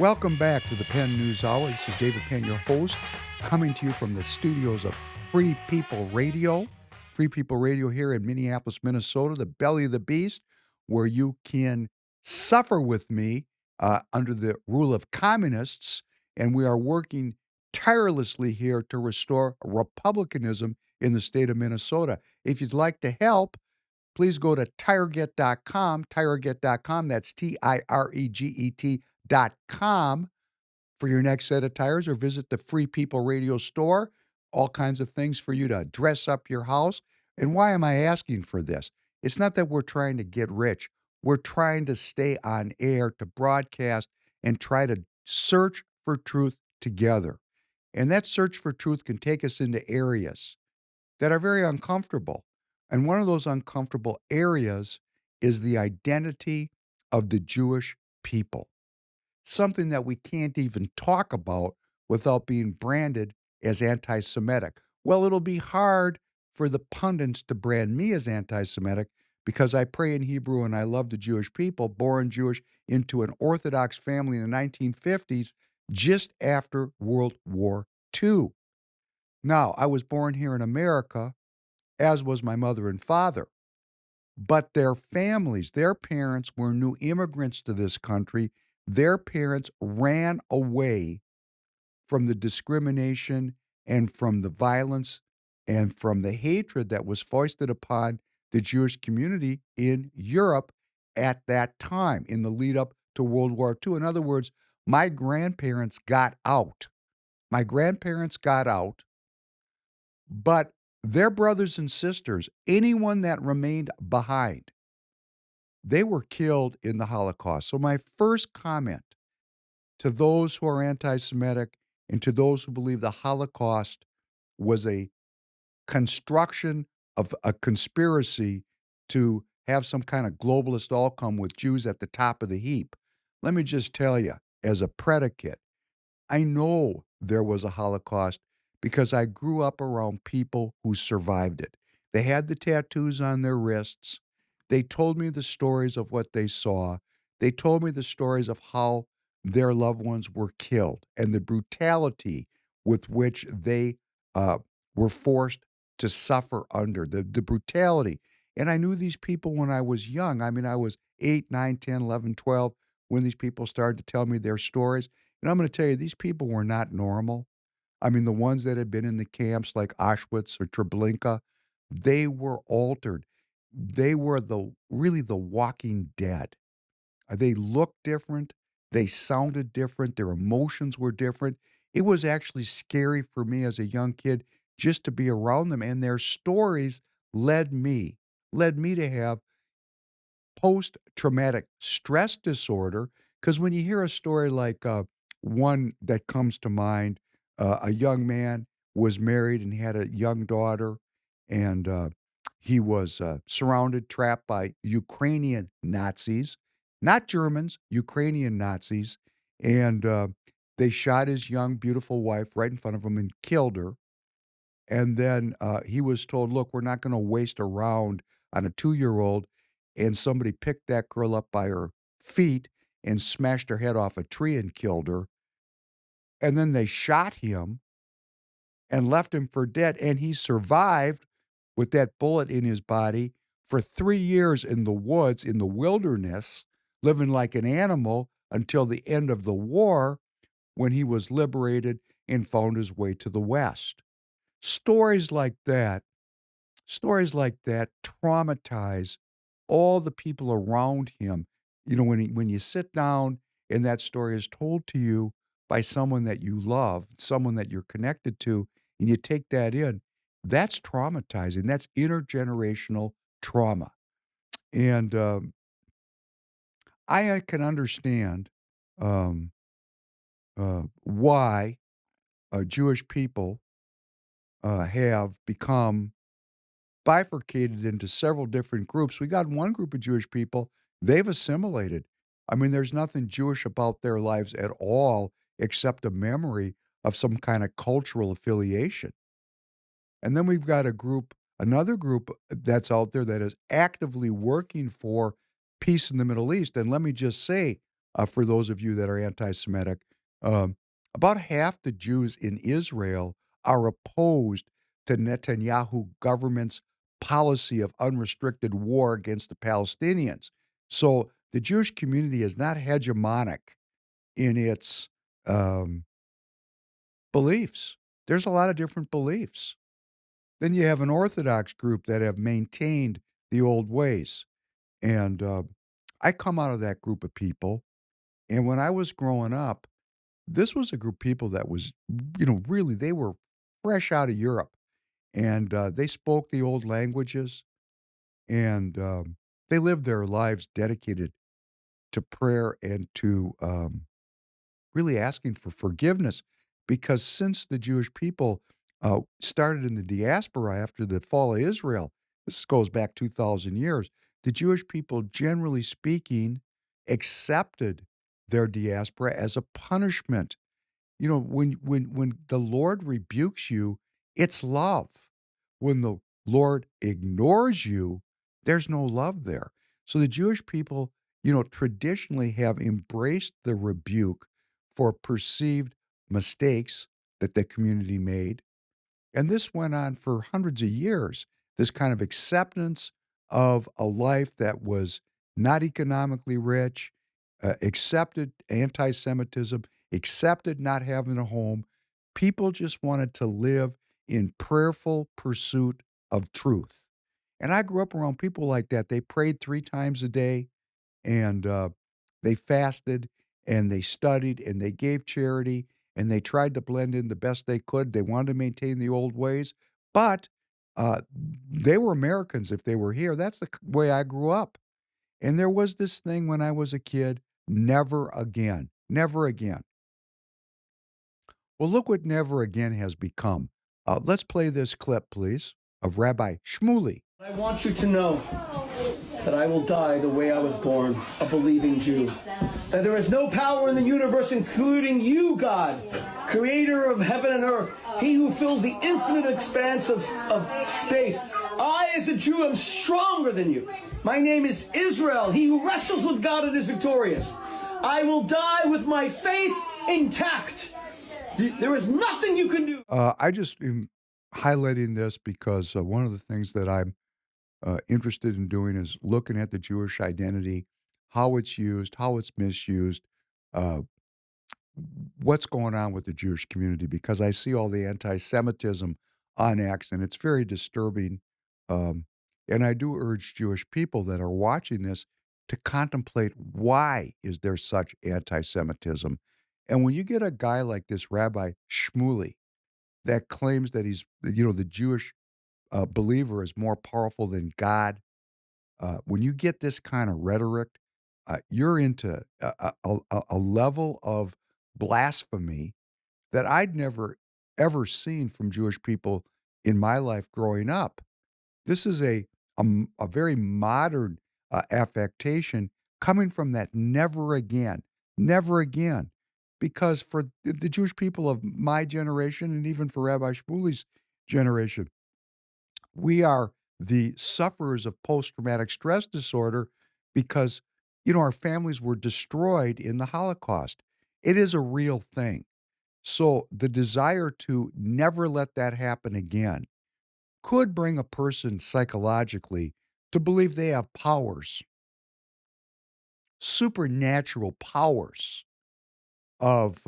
Welcome back to the Penn News Hour. This is David Penn, your host, coming to you from the studios of Free People Radio. Free People Radio here in Minneapolis, Minnesota, the belly of the beast, where you can suffer with me under the rule of communists. And we are working tirelessly here to restore republicanism in the state of Minnesota. If you'd like to help, please go to tireget.com, tireget.com. That's tireget.com for your next set of tires, or visit the Free People Radio store. All kinds of things for you to dress up your house. And why am I asking for this? It's not that we're trying to get rich. We're trying to stay on air, to broadcast, and try to search for truth together. And that search for truth can take us into areas that are very uncomfortable. And one of those uncomfortable areas is the identity of the Jewish people, something that we can't even talk about without being branded as anti Semitic. Well, it'll be hard for the pundits to brand me as anti Semitic because I pray in Hebrew and I love the Jewish people, born Jewish into an Orthodox family in the 1950s, just after World War II. Now, I was born here in America, as was my mother and father. But their families, their parents were new immigrants to this country. Their parents ran away from the discrimination and from the violence and from the hatred that was foisted upon the Jewish community in Europe at that time in the lead up to World War II. In other words, my grandparents got out. My grandparents got out, but their brothers and sisters, anyone that remained behind, they were killed in the Holocaust. So, my first comment to those who are anti Semitic and to those who believe the Holocaust was a construction of a conspiracy to have some kind of globalist outcome with Jews at the top of the heap. Let me just tell you, as a predicate, I know there was a Holocaust because I grew up around people who survived it. They had the tattoos on their wrists. They told me the stories of what they saw. They told me the stories of how their loved ones were killed and the brutality with which they were forced to suffer under the brutality. And I knew these people when I was young. I mean, I was 8, 9, 10, 11, 12 when these people started to tell me their stories. And I'm going to tell you, these people were not normal. I mean, the ones that had been in the camps like Auschwitz or Treblinka, they were altered. They were really the walking dead. They looked different. They sounded different. Their emotions were different. It was actually scary for me as a young kid just to be around them. And their stories led me, led me to have post-traumatic stress disorder. Because when you hear a story like one that comes to mind, a young man was married and had a young daughter, and he was surrounded, trapped by Ukrainian Nazis, not Germans, Ukrainian Nazis, and they shot his young, beautiful wife right in front of him and killed her. And then he was told, look, we're not going to waste a round on a 2-year-old. And somebody picked that girl up by her feet and smashed her head off a tree and killed her. And then they shot him and left him for dead. And he survived with that bullet in his body for 3 years in the woods, in the wilderness, living like an animal until the end of the war when he was liberated and found his way to the West. Stories like that Stories like that traumatize all the people around him. You know, when you sit down and that story is told to you by someone that you love, someone that you're connected to, and you take that in, that's traumatizing. That's intergenerational trauma. And I can understand um, why Jewish people have become bifurcated into several different groups. We got one group of Jewish people, they've assimilated. I mean, there's nothing Jewish about their lives at all except a memory of some kind of cultural affiliation. And then we've got another group that's out there that is actively working for peace in the Middle East. And let me just say, for those of you that are anti-Semitic. Um, about half the Jews in Israel are opposed to Netanyahu government's policy of unrestricted war against the Palestinians. So the Jewish community is not hegemonic in its um, beliefs. There's a lot of different beliefs. Then you have an Orthodox group that have maintained the old ways. And I come out of that group of people. And when I was growing up, this was a group of people that was, really, they were fresh out of Europe. And they spoke the old languages. And they lived their lives dedicated to prayer and to really asking for forgiveness, because since the Jewish people started in the diaspora after the fall of Israel, this goes back 2,000 years, the Jewish people, generally speaking, accepted their diaspora as a punishment. When the Lord rebukes you, it's love. When the Lord ignores you, there's no love there. So the Jewish people, traditionally have embraced the rebuke for perceived mistakes that the community made. And this went on for hundreds of years, this kind of acceptance of a life that was not economically rich, accepted anti Semitism, accepted not having a home. People just wanted to live in prayerful pursuit of truth. And I grew up around people like that. They prayed 3 times a day, and they fasted, and they studied, and they gave charity, and they tried to blend in the best they could. They wanted to maintain the old ways, but they were Americans if they were here. That's the way I grew up. And there was this thing when I was a kid, never again, never again. Well, look what never again has become. Let's play this clip, please, of Rabbi Shmuley. I want you to know that I will die the way I was born, a believing Jew. That there is no power in the universe, including you, God, creator of heaven and earth, he who fills the infinite expanse of space. I, as a Jew, am stronger than you. My name is Israel, he who wrestles with God and is victorious. I will die with my faith intact. There is nothing you can do. I just am highlighting this because one of the things that I'm interested in doing is looking at the Jewish identity, how it's used, how it's misused, uh, what's going on with the Jewish community, because I see all the anti-Semitism on X, and it's very disturbing. Um, and I do urge Jewish people that are watching this to contemplate, why is there such anti-Semitism? And when you get a guy like this Rabbi Shmuley that claims that he's, the Jewish believer is more powerful than God, when you get this kind of rhetoric, you're into a level of blasphemy that I'd never ever seen from Jewish people in my life growing up. This is a very modern affectation coming from that never again, never again. Because for the Jewish people of my generation, and even for Rabbi Shmuley's generation, we are the sufferers of post-traumatic stress disorder because, our families were destroyed in the Holocaust. It is a real thing. So the desire to never let that happen again could bring a person psychologically to believe they have powers, supernatural powers of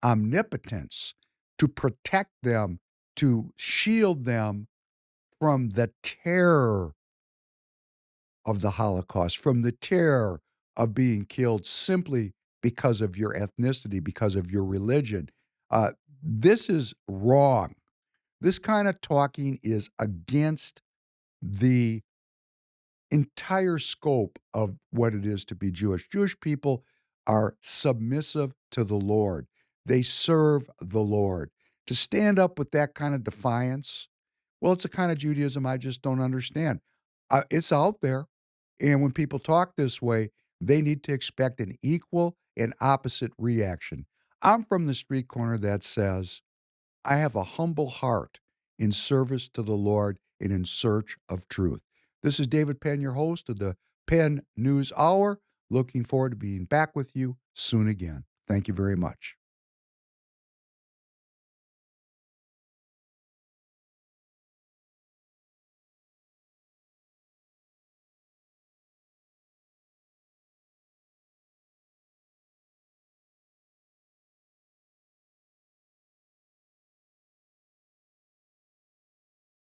omnipotence to protect them, to shield them from the terror of the Holocaust, from the terror of being killed simply because of your ethnicity, because of your religion. This is wrong. This kind of talking is against the entire scope of what it is to be Jewish. Jewish people are submissive to the Lord. They serve the Lord. To stand up with that kind of defiance, well, it's a kind of Judaism I just don't understand. It's out there. And when people talk this way, they need to expect an equal and opposite reaction. I'm from the street corner that says, I have a humble heart in service to the Lord and in search of truth. This is David Penn, your host of the Penn News Hour. Looking forward to being back with you soon again. Thank you very much.